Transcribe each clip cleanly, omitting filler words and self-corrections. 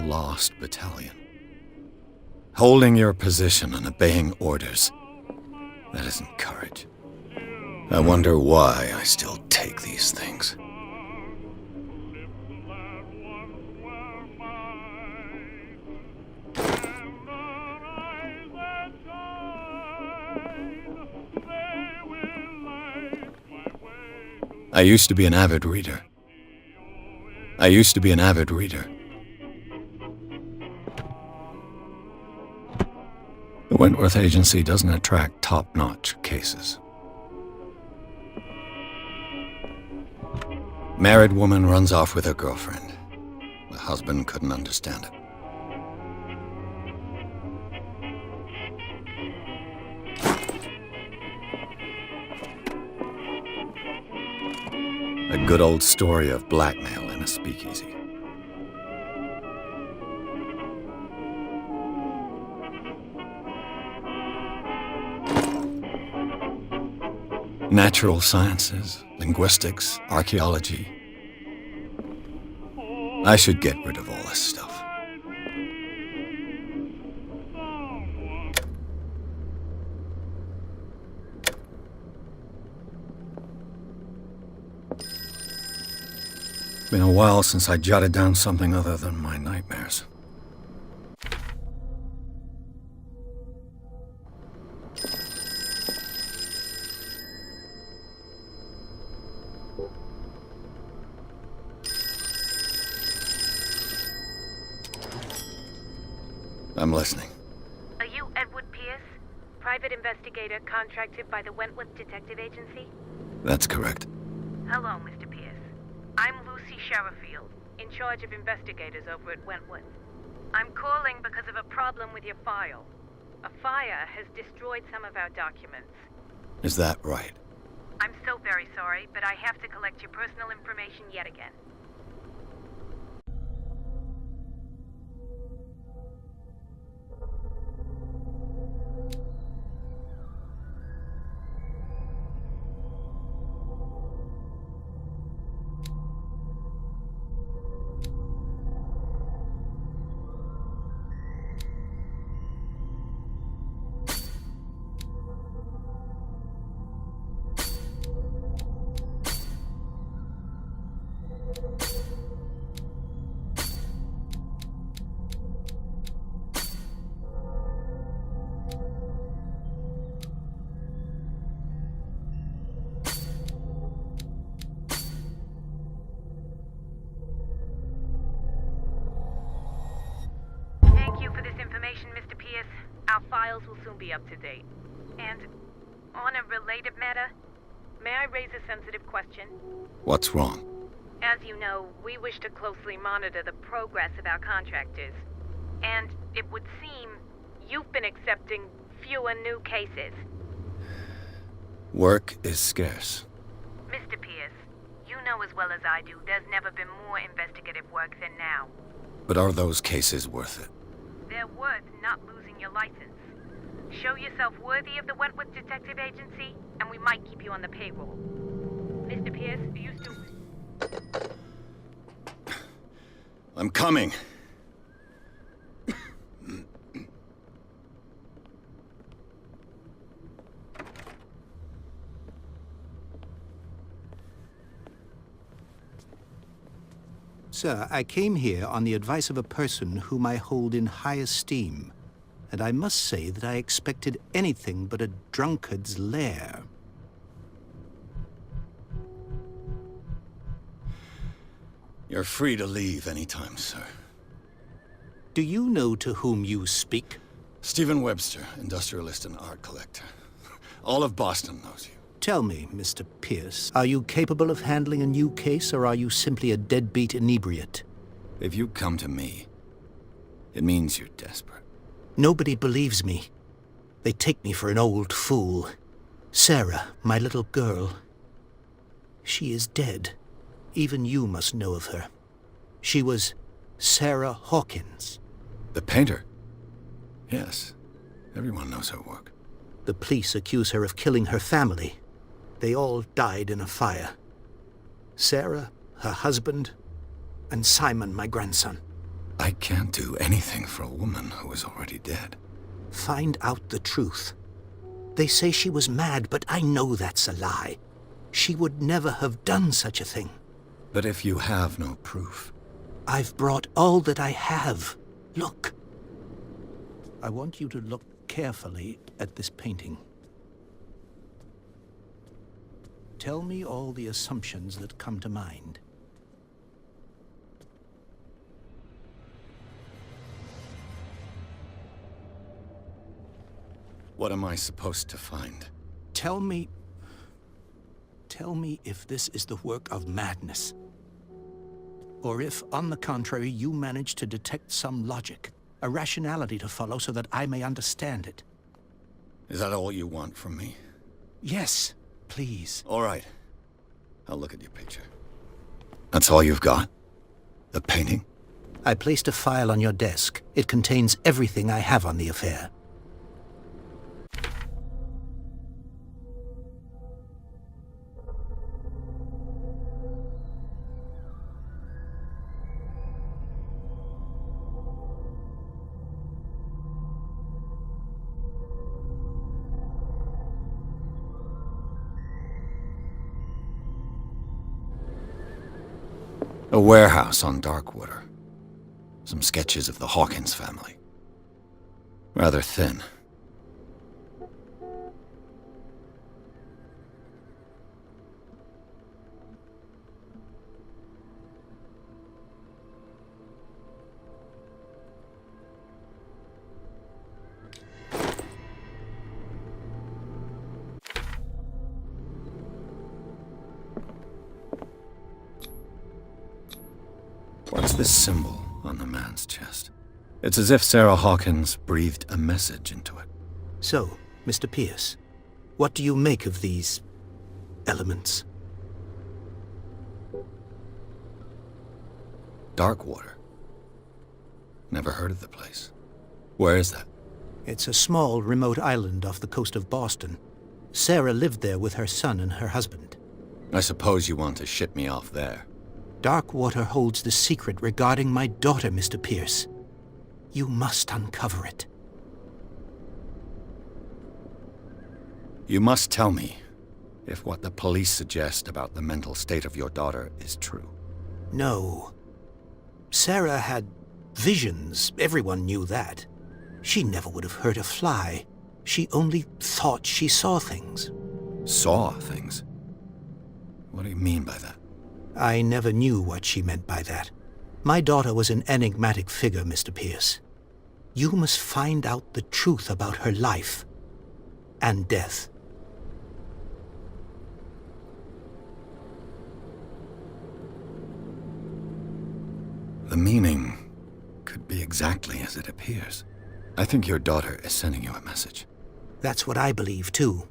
lost battalion. Holding your position and obeying orders. That isn't courage. I wonder why I still take these things. I used to be an avid reader. The Wentworth Agency doesn't attract top-notch cases. Married woman runs off with her girlfriend. The husband couldn't understand it. A good old story of blackmail in a speakeasy. Natural sciences, linguistics, archaeology. I should get rid of all this stuff. Been a while since I jotted down something other than my nightmares. I'm listening. Are you Edward Pierce, private investigator contracted by the Wentworth Detective Agency? That's correct. Hello, Mr. Pierce. I'm Lucy Sherifield, in charge of investigators over at Wentworth. I'm calling because of a problem with your file. A fire has destroyed some of our documents. Is that right? I'm so very sorry, but I have to collect your personal information yet again. Mr. Pierce, our files will soon be up to date. And on a related matter, may I raise a sensitive question? What's wrong? As you know, we wish to closely monitor the progress of our contractors. And it would seem you've been accepting fewer new cases. Work is scarce. Mr. Pierce, you know as well as I do, there's never been more investigative work than now. But are those cases worth it? They're worth not losing your license. Show yourself worthy of the Wentworth Detective Agency, and we might keep you on the payroll. Mr. Pierce, do you still... I'm coming. Sir, I came here on the advice of a person whom I hold in high esteem, and I must say that I expected anything but a drunkard's lair. You're free to leave anytime, sir. Do you know to whom you speak? Stephen Webster, industrialist and art collector. All of Boston knows you. Tell me, Mr. Pierce, are you capable of handling a new case, or are you simply a deadbeat inebriate? If you come to me, it means you're desperate. Nobody believes me. They take me for an old fool. Sarah, my little girl, she is dead. Even you must know of her. She was Sarah Hawkins. The painter? Yes, everyone knows her work. The police accuse her of killing her family. They all died in a fire. Sarah, her husband, and Simon, my grandson. I can't do anything for a woman who is already dead. Find out the truth. They say she was mad, but I know that's a lie. She would never have done such a thing. But if you have no proof... I've brought all that I have. Look. I want you to look carefully at this painting. Tell me all the assumptions that come to mind. What am I supposed to find? Tell me if this is the work of madness. Or if, on the contrary, you manage to detect some logic, a rationality to follow so that I may understand it. Is that all you want from me? Yes, please. All right. I'll look at your picture. That's all you've got? The painting? I placed a file on your desk. It contains everything I have on the affair. A warehouse on Darkwater. Some sketches of the Hawkins family. Rather thin. What's this symbol on the man's chest? It's as if Sarah Hawkins breathed a message into it. So, Mr. Pierce, what do you make of these elements? Darkwater. Never heard of the place. Where is that? It's a small, remote island off the coast of Boston. Sarah lived there with her son and her husband. I suppose you want to ship me off there. Darkwater holds the secret regarding my daughter, Mr. Pierce. You must uncover it. You must tell me if what the police suggest about the mental state of your daughter is true. No. Sarah had visions. Everyone knew that. She never would have hurt a fly. She only thought she saw things. Saw things? What do you mean by that? I never knew what she meant by that. My daughter was an enigmatic figure, Mr. Pierce. You must find out the truth about her life and death. The meaning could be exactly as it appears. I think your daughter is sending you a message. That's what I believe, too.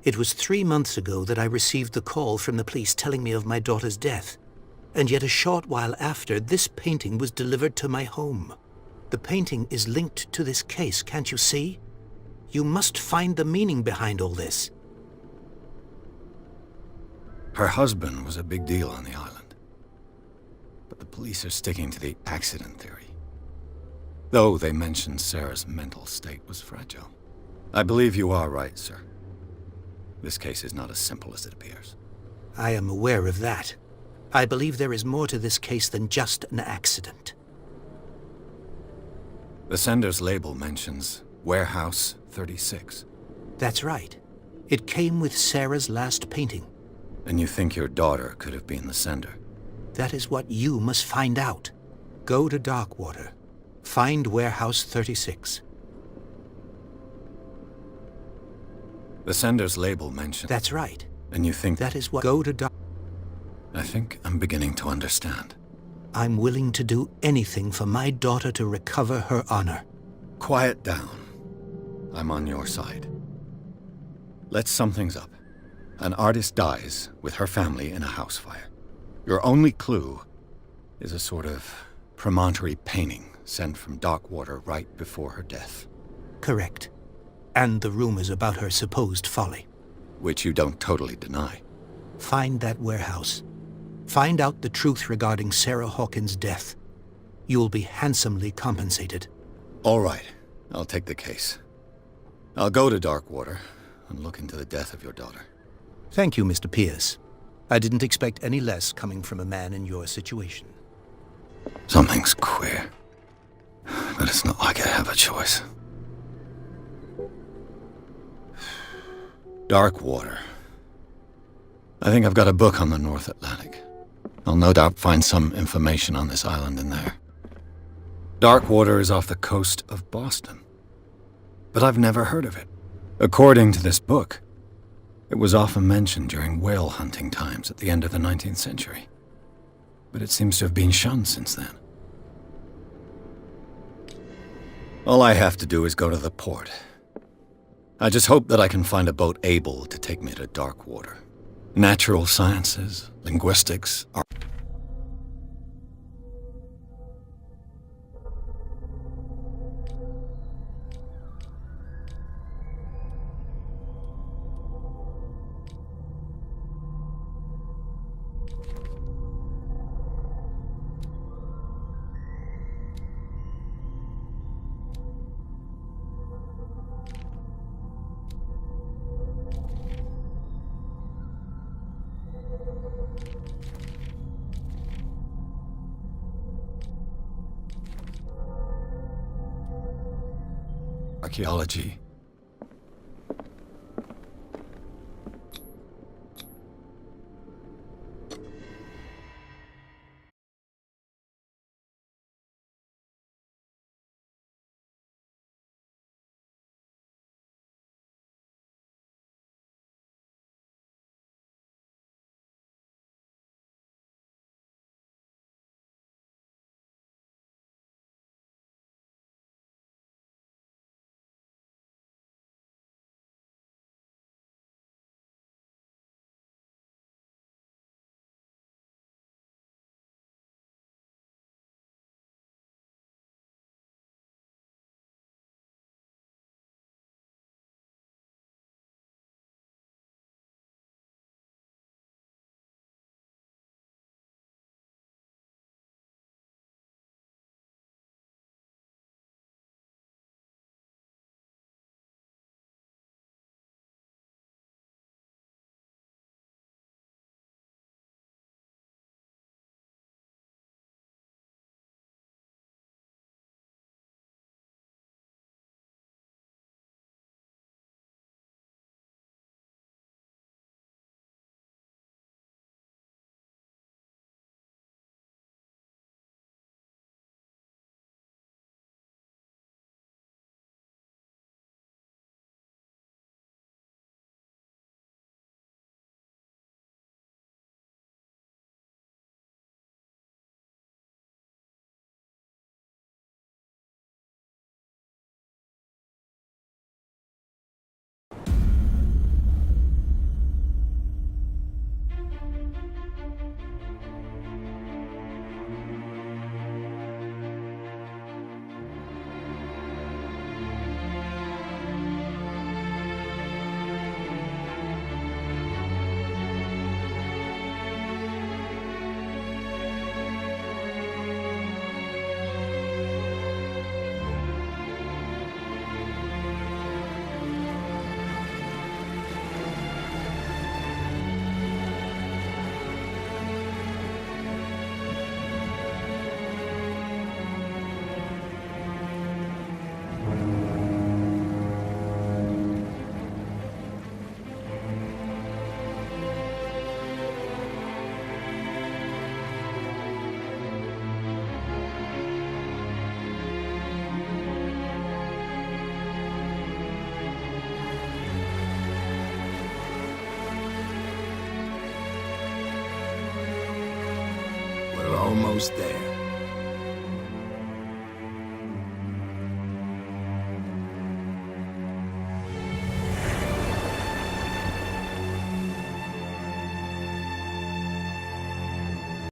It was 3 months ago that I received the call from the police telling me of my daughter's death. And yet a short while after, this painting was delivered to my home. The painting is linked to this case, can't you see? You must find the meaning behind all this. Her husband was a big deal on the island. But the police are sticking to the accident theory. Though they mentioned Sarah's mental state was fragile. I believe you are right, sir. This case is not as simple as it appears. I am aware of that. I believe there is more to this case than just an accident. The sender's label mentions Warehouse 36. That's right. It came with Sarah's last painting. And you think your daughter could have been the sender? That is what you must find out. Go to Darkwater. Find Warehouse 36. The sender's label mentions... That's right. And you think... That is what... Go to Dark... I think I'm beginning to understand. I'm willing to do anything for my daughter to recover her honor. Quiet down. I'm on your side. Let's sum things up. An artist dies with her family in a house fire. Your only clue is a sort of promontory painting sent from Darkwater right before her death. Correct. And the rumors about her supposed folly. Which you don't totally deny. Find that warehouse. Find out the truth regarding Sarah Hawkins' death. You will be handsomely compensated. All right, I'll take the case. I'll go to Darkwater and look into the death of your daughter. Thank you, Mr. Pierce. I didn't expect any less coming from a man in your situation. Something's queer. But it's not like I have a choice. Darkwater. I think I've got a book on the North Atlantic. I'll no doubt find some information on this island in there. Darkwater is off the coast of Boston. But I've never heard of it. According to this book, it was often mentioned during whale hunting times at the end of the 19th century. But it seems to have been shunned since then. All I have to do is go to the port. I just hope that I can find a boat able to take me to Darkwater. Natural sciences, linguistics, art. Archaeology. We're almost there.